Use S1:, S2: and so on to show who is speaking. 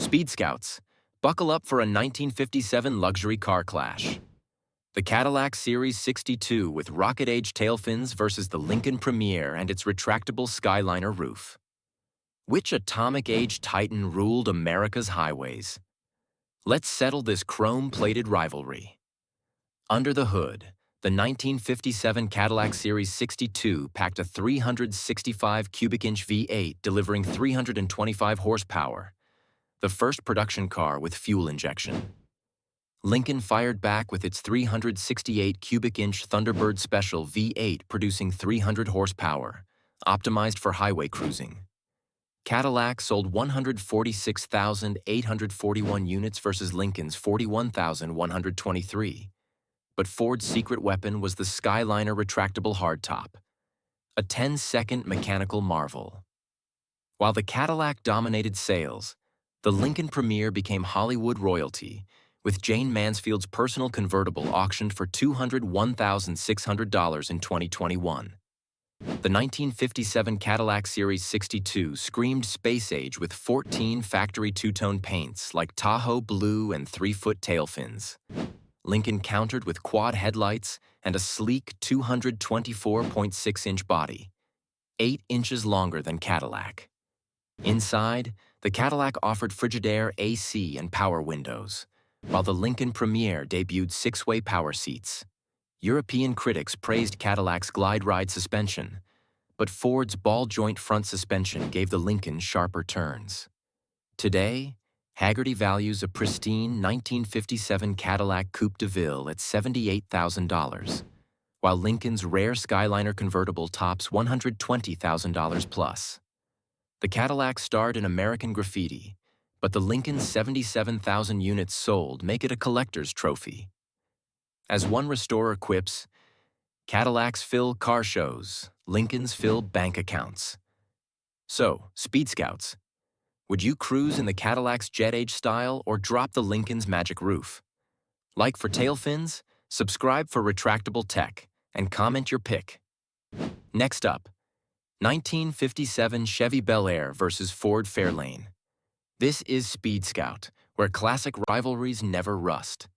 S1: SpeedScouts, buckle up for a 1957 luxury car clash. The Cadillac Series 62 with rocket-age tailfins versus the Lincoln Premier and its retractable Skyliner roof. Which atomic-age titan ruled America's highways? Let's settle this chrome-plated rivalry. Under the hood, the 1957 Cadillac Series 62 packed a 365 cubic-inch V8 delivering 325 horsepower, the first production car with fuel injection. Lincoln fired back with its 368 cubic-inch Thunderbird Special V8 producing 300 horsepower, optimized for highway cruising. Cadillac sold 146,841 units versus Lincoln's 41,123. But Ford's secret weapon was the Skyliner retractable hardtop, a 10-second mechanical marvel. While the Cadillac dominated sales, the Lincoln Premier became Hollywood royalty, with Jayne Mansfield's personal convertible auctioned for $201,600 in 2021. The 1957 Cadillac Series 62 screamed space age with 14 factory two-tone paints like Tahoe blue and 3-foot tailfins. Lincoln countered with quad headlights and a sleek 224.6-inch body, 8 inches longer than Cadillac. Inside, the Cadillac offered Frigidaire AC and power windows, while the Lincoln Premier debuted 6-way power seats. European critics praised Cadillac's glide ride suspension, but Ford's ball-joint front suspension gave the Lincoln sharper turns. Today, Hagerty values a pristine 1957 Cadillac Coupe de Ville at $78,000, while Lincoln's rare Skyliner convertible tops $120,000 plus. The Cadillac starred in American Graffiti, but the Lincoln's 77,000 units sold make it a collector's trophy. As one restorer quips, Cadillacs fill car shows, Lincolns fill bank accounts. So, SpeedScouts, would you cruise in the Cadillac's jet-age style or drop the Lincoln's magic roof? Like for tailfins, subscribe for retractable tech, and comment your pick. Next up, 1957 Chevy Bel Air versus Ford Fairlane. This is SpeedScout, where classic rivalries never rust.